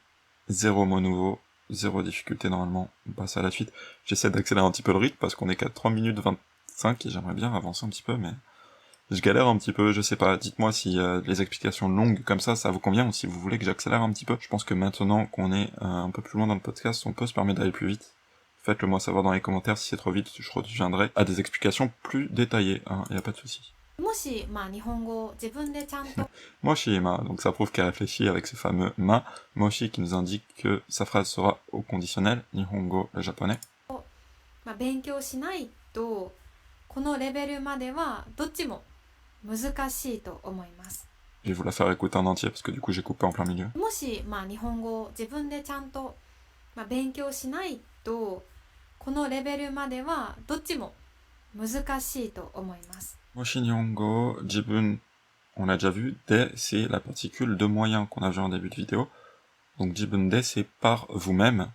Zéro mot nouveau, zéro difficulté normalement. On passe à la suite. J'essaie d'accélérer un petit peu le rythme parce qu'on est qu'à 3 minutes 25 et j'aimerais bien avancer un petit peu, mais je galère un petit peu, je sais pas. Dites-moi si les explications longues comme ça vous convient ou si vous voulez que j'accélère un petit peu. Je pense que maintenant qu'on est un peu plus loin dans le podcast, on peut se permettre d'aller plus vite. Faites-le moi savoir dans les commentaires si c'est trop vite, je reviendrai à des explications plus détaillées, hein, y a pas de souci. もし、日本語を自分でちゃんと Moshi ma, donc ça prouve qu'elle réfléchit avec ce fameux ma. Moshi qui nous indique que sa phrase sera au conditionnel, Nihongo le japonais. 勉強しないとこのレベルまではどっちも難しいと思います。 Je vais vous la faire écouter en entier parce que du coup j'ai coupé en plein milieu. もし、日本語を自分でちゃんと、勉強しないとこのレベルまではどっちも難しいと思います。 Moshi Nihongo, Jibun, on l'a déjà vu, de c'est la particule de moyen qu'on a vu en début de vidéo. Donc Jibun de c'est par vous-même.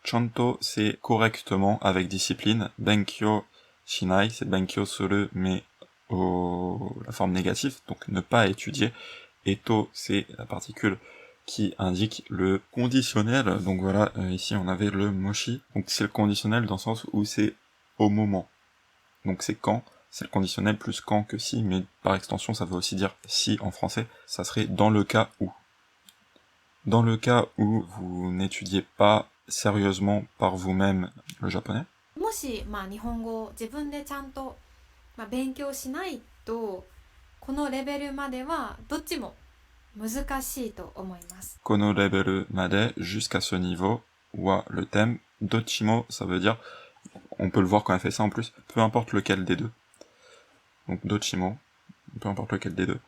Chanto c'est correctement, avec discipline. Benkyo Shinai c'est Benkyo suru mais la forme négative, donc ne pas étudier. Eto c'est la particule qui indique le conditionnel. Donc voilà, ici on avait le moshi. Donc c'est le conditionnel dans le sens où c'est au moment. Donc c'est quand. C'est le conditionnel plus quand que si, mais par extension ça veut aussi dire si en français, ça serait dans le cas où. Dans le cas où vous n'étudiez pas sérieusement par vous-même le japonais. もし、日本語を自分でちゃんと、勉強しないとこのレベルまではどっちも難しいと思います。 Kono leberu made, jusqu'à ce niveau, wa le thème, dochimo, ça veut dire, on peut le voir quand elle fait ça en plus, peu importe lequel des deux. Donc dochimo, peu importe lequel des deux.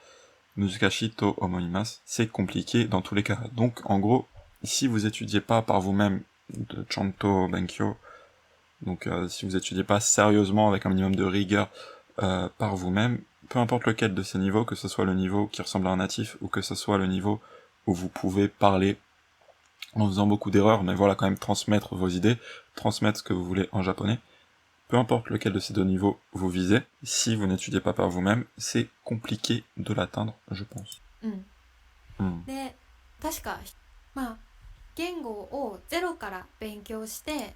Muzukashi to omoimasu, c'est compliqué dans tous les cas. Donc en gros, si vous étudiez pas par vous-même de Chanto Benkyo, donc si vous étudiez pas sérieusement avec un minimum de rigueur par vous-même, peu importe lequel de ces niveaux, que ce soit le niveau qui ressemble à un natif ou que ce soit le niveau où vous pouvez parler en faisant beaucoup d'erreurs, mais voilà, quand même transmettre vos idées, transmettre ce que vous voulez en japonais. Peu importe lequel de ces deux niveaux vous visez, si vous n'étudiez pas par vous-même, c'est compliqué de l'atteindre, je pense. で、確か、言語をゼロから勉強して、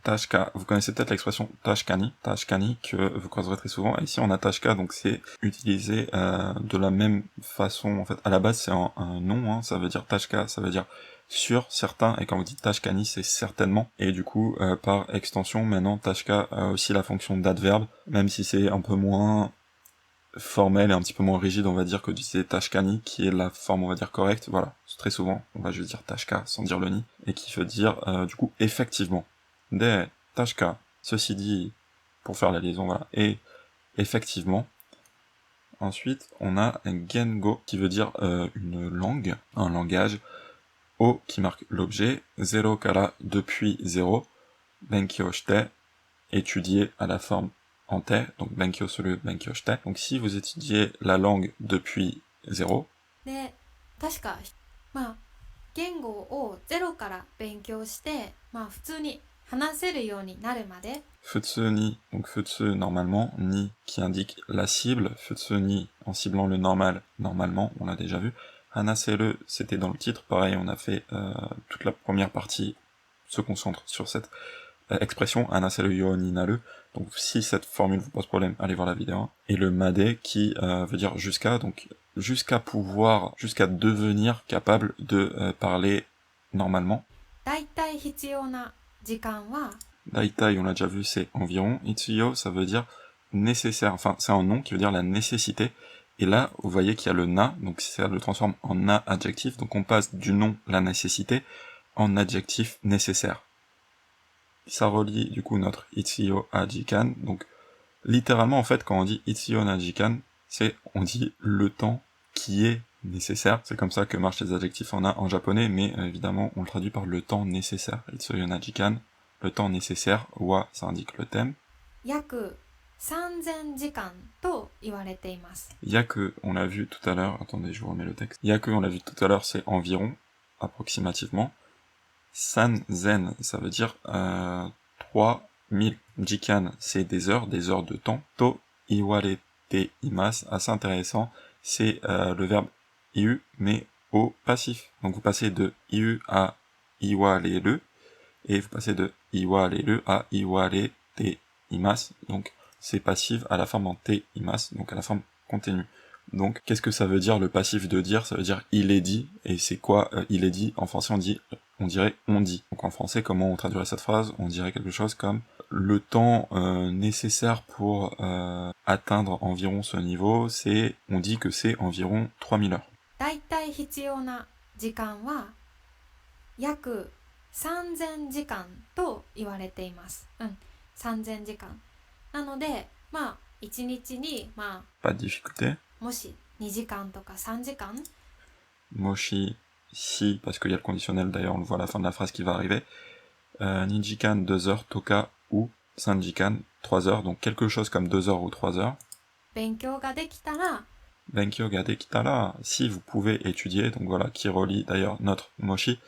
Tashka, vous connaissez peut-être l'expression tashkani, que vous croiserez très souvent. Et ici on a tashka, donc c'est utilisé de la même façon. En fait, à la base c'est un nom, hein, ça veut dire tashka, ça veut dire sûr, certain. Et quand vous dites tashkani, c'est certainement. Et du coup, par extension, maintenant tashka a aussi la fonction d'adverbe, même si c'est un peu moins formel et un petit peu moins rigide, on va dire, que d'utiliser tashkani, qui est la forme, on va dire, correcte. Voilà, très souvent, on va juste dire tashka sans dire le ni, et qui veut dire du coup effectivement. De tashka, ceci dit, pour faire la liaison, voilà, et effectivement. Ensuite, on a un gengo, qui veut dire une langue, un langage, o qui marque l'objet, zero kara, depuis zéro, benkyo shite, étudier à la forme en te, donc benkyo suru, benkyo shite. Donc si vous étudiez la langue depuis zéro, で、確か、言語をゼロから勉強して、普通に話せるようになるまで futsu ni, donc futsu normalement, ni qui indique la cible, futsu ni en ciblant le normal, normalement, on l'a déjà vu. Hanaseru, c'était dans le titre, pareil, on a fait toute la première partie, se concentre sur cette expression, hanaseru yo ni naru. Donc si cette formule vous pose problème, allez voir la vidéo. Et le made qui veut dire jusqu'à, donc jusqu'à pouvoir, jusqu'à devenir capable de parler normalement. だいたい必要な時間は Daitai, on l'a déjà vu, c'est environ. Itsuyo, ça veut dire nécessaire. Enfin, c'est un nom qui veut dire la nécessité. Et là, vous voyez qu'il y a le na, donc ça le transforme en na adjectif. Donc on passe du nom la nécessité en adjectif nécessaire. Ça relie du coup notre Itsuyo à Jikan. Donc littéralement, en fait, quand on dit Itsuyo na Jikan, c'est on dit le temps qui est nécessaire. C'est comme ça que marchent les adjectifs en na en japonais, mais évidemment, on le traduit par le temps nécessaire. Itsuyo na Jikan. Le temps nécessaire, wa, ça indique le thème. 約3000時間と言われています。 Yaku, on l'a vu tout à l'heure, attendez, je vous remets le texte. Yaku, on l'a vu tout à l'heure, c'est environ, approximativement. Sanzen, ça veut dire 3000. Jikan, c'est des heures de temps. To iwarete imasu, assez intéressant, c'est le verbe iu, mais au passif. Donc vous passez de iu à iwareru, et vous passez de iwareru à iwarete imasu. Donc c'est passif à la forme en te imasu, donc à la forme continue. Donc qu'est-ce que ça veut dire le passif de dire? Ça veut dire il est dit, et c'est quoi il est dit? En français on dirait on dit. Donc en français, comment on traduirait cette phrase? On dirait quelque chose comme le temps nécessaire pour atteindre environ ce niveau, on dit que c'est environ 3000 heures. だいたい必要な時間は約3000時間と言われています。3000時間。なので、1日に、Pas de difficulté. もし2時間とか3時間 Moshi, si, parce qu'il y a le conditionnel, d'ailleurs on le voit à la fin de la phrase qui va arriver. Nijikan, 2 heures, toka, ou sanjikan, 3 heures, donc quelque chose comme 2 heures ou 3 heures. 勉強ができたら Benkyo ga dekitara, si vous pouvez étudier, donc voilà, qui relie d'ailleurs notre moshi.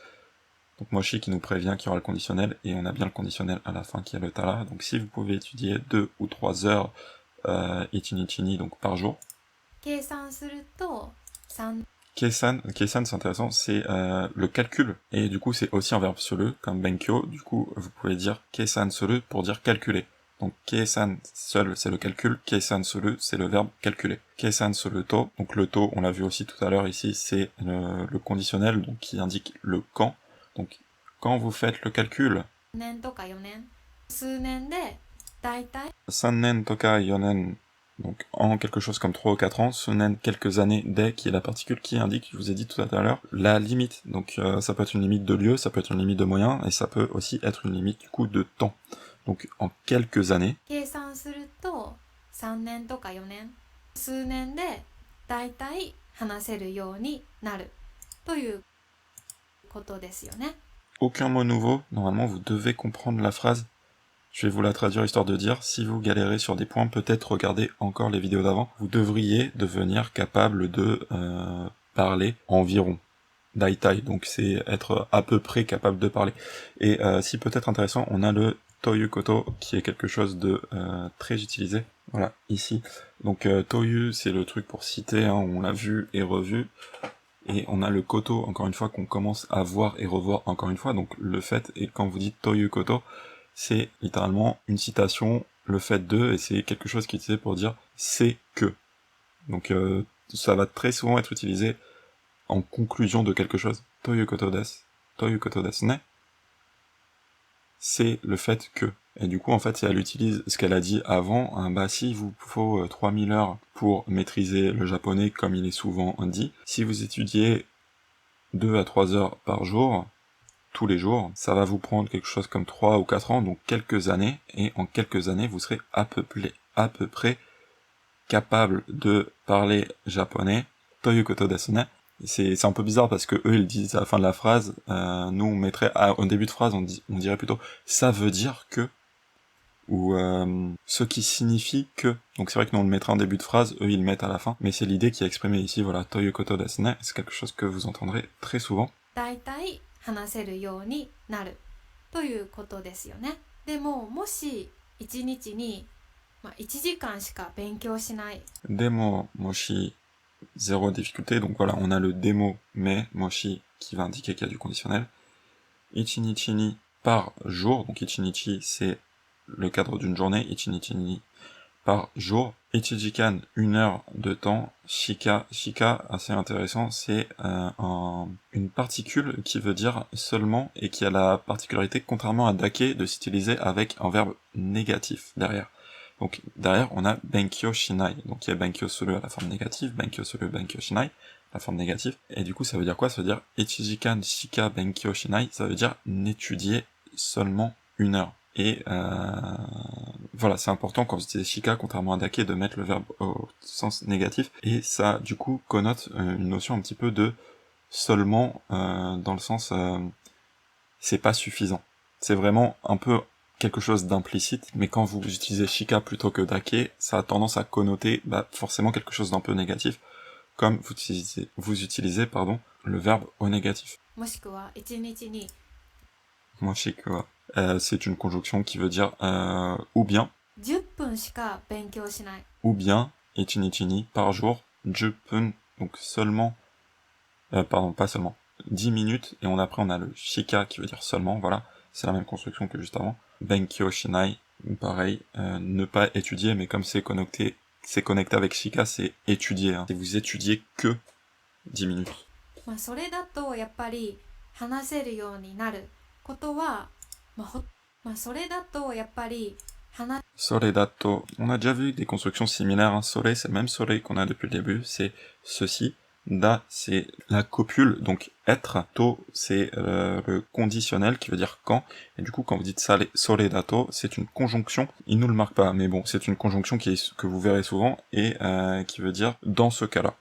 Donc moshi qui nous prévient qu'il y aura le conditionnel, et on a bien le conditionnel à la fin qui est le tara. Donc si vous pouvez étudier 2 ou 3 heures ichinichini, donc par jour. 計算すると3 Keisan, c'est intéressant, c'est le calcul, et du coup c'est aussi un verbe suru, comme benkyo, du coup vous pouvez dire keisan suru pour dire calculer. Donc keisan seul c'est le calcul, keisan suru c'est le verbe calculer. Keisan suru to, donc le to on l'a vu aussi tout à l'heure ici, c'est le conditionnel donc qui indique le quand. Donc quand vous faites le calcul, 年とか4年数年でだいたい sannen toka yonen, donc en quelque chose comme 3 ou 4 ans, sunen quelques années, dès qui est la particule qui indique, je vous ai dit tout à l'heure, la limite. Donc ça peut être une limite de lieu, ça peut être une limite de moyens, et ça peut aussi être une limite du coup de temps. Donc en quelques années. 計算すると3年とか4年数年でだいたい話せるようになるということですよね。 Aucun mot nouveau, normalement vous devez comprendre la phrase. Je vais vous la traduire histoire de dire, si vous galérez sur des points, peut-être regardez encore les vidéos d'avant. Vous devriez devenir capable de parler environ. Daitai, donc c'est être à peu près capable de parler. Et si peut-être intéressant, on a le toyu koto, qui est quelque chose de très utilisé. Voilà, ici. Donc toyu, c'est le truc pour citer, hein, on l'a vu et revu. Et on a le koto, encore une fois, qu'on commence à voir et revoir encore une fois. Donc le fait, et quand vous dites toyu koto, c'est littéralement une citation, le fait de, et c'est quelque chose qui est utilisé pour dire c'est que. Donc ça va très souvent être utilisé en conclusion de quelque chose. Toyu koto desu. Toyu koto desu ne. C'est le fait que. Et du coup, en fait, si elle utilise ce qu'elle a dit avant, si vous faut 3000 heures pour maîtriser le japonais, comme il est souvent dit, si vous étudiez 2 à 3 heures par jour, tous les jours, ça va vous prendre quelque chose comme 3 ou 4 ans, donc quelques années, et en quelques années, vous serez à peu près capable de parler japonais. Toyu koto desu ne. C'est un peu bizarre parce que eux ils disent à la fin de la phrase, nous on mettrait au début de phrase on dirait plutôt ça veut dire que, ou ce qui signifie que. Donc c'est vrai que nous on le mettrait en début de phrase, eux ils le mettent à la fin, mais c'est l'idée qui est exprimée ici, voilà, toyu koto desu ne, c'est quelque chose que vous entendrez très souvent. だいたい話せるようになるということですよね。でももし1日に、1時間しか勉強しない。 Demo moshi, 0 difficulté, donc voilà, on a le demo mais moshi qui va indiquer qu'il y a du conditionnel. Ichinichi ni par jour, donc ichinichi c'est le cadre d'une journée, ichinichi ni par jour. Ichijikan, 1 heure de temps. Shika, assez intéressant, c'est une particule qui veut dire seulement et qui a la particularité, contrairement à dake, de s'utiliser avec un verbe négatif derrière. Donc derrière on a benkyo shinai, donc il y a benkyo suru à la forme négative, benkyo suru, benkyo shinai, la forme négative, et du coup ça veut dire quoi? Ça veut dire ichijikan shika benkyo shinai, ça veut dire n'étudier seulement 1 heure. Et voilà, c'est important quand vous utilisez shika, contrairement à dake, de mettre le verbe au sens négatif, et ça du coup connote une notion un petit peu de seulement, dans le sens c'est pas suffisant. C'est vraiment un peu quelque chose d'implicite, mais quand vous utilisez shika plutôt que dake, ça a tendance à connoter forcément quelque chose d'un peu négatif, comme vous utilisez le verbe au négatif. もしくは1日に Moshikuwa. C'est une conjonction qui veut dire ou bien, 10分しか勉強しない。 ou bien, ichinichi par jour, 10分, donc seulement, pardon, pas seulement, 10 minutes, et après on a le shika qui veut dire seulement, voilà, c'est la même construction que juste avant. Benkyo shinai, pareil, ne pas étudier, mais comme c'est connecté avec shika, c'est étudier, hein. Et vous étudiez que 10 minutes. まあそれだとやっぱり話せるようになることは、それだとやっぱり話 Soredato, on a déjà vu des constructions similaires, hein. Sore, c'est le même sore qu'on a depuis le début, c'est ceci. Da, c'est la copule, donc être. To, c'est le conditionnel qui veut dire quand. Et du coup, quand vous dites soredato, c'est une conjonction. Il nous le marque pas, mais bon, c'est une conjonction que vous verrez souvent et qui veut dire dans ce cas-là.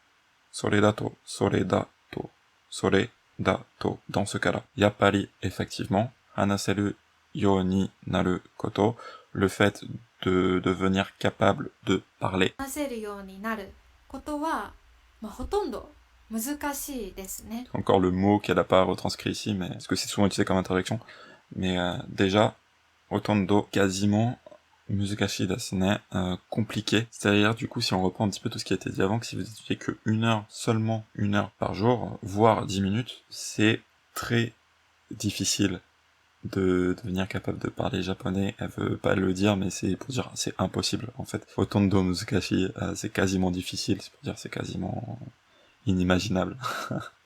Soredato, soredato, soredato, dans ce cas-là. Yappari, effectivement. Hanaseru yo ni naru koto, le fait de devenir capable de parler. 話せるようになることは、ほとんど難しいですね。 Encore le mot qu'elle n'a pas retranscrit ici, mais parce que c'est souvent utilisé comme interjection. Mais déjà, hotondo, quasiment, muzukashi desu ne, compliqué. C'est-à-dire, du coup, si on reprend un petit peu tout ce qui a été dit avant, que si vous étudiez que 1 heure, seulement 1 heure par jour, voire 10 minutes, c'est très difficile de devenir capable de parler japonais. Elle veut pas le dire, mais c'est pour dire c'est impossible, en fait. Hotondo muzukashi, c'est quasiment difficile, c'est pour dire c'est quasiment inimaginable.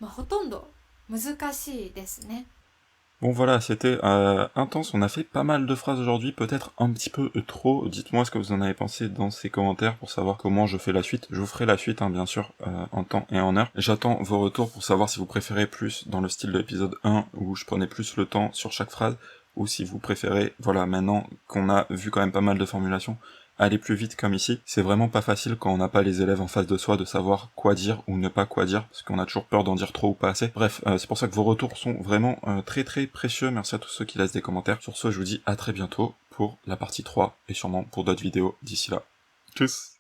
ほとんど難しいですね。 Bon voilà, c'était intense, on a fait pas mal de phrases aujourd'hui, peut-être un petit peu trop. Dites-moi ce que vous en avez pensé dans ces commentaires pour savoir comment je fais la suite. Je vous ferai la suite, hein, bien sûr, en temps et en heure. J'attends vos retours pour savoir si vous préférez plus dans le style de l'épisode 1, où je prenais plus le temps sur chaque phrase, ou si vous préférez, voilà, maintenant qu'on a vu quand même pas mal de formulations, aller plus vite comme ici. C'est vraiment pas facile quand on n'a pas les élèves en face de soi de savoir quoi dire ou ne pas quoi dire, parce qu'on a toujours peur d'en dire trop ou pas assez. Bref, c'est pour ça que vos retours sont vraiment très très précieux. Merci à tous ceux qui laissent des commentaires. Sur ce, je vous dis à très bientôt pour la partie 3 et sûrement pour d'autres vidéos d'ici là. Tchuss!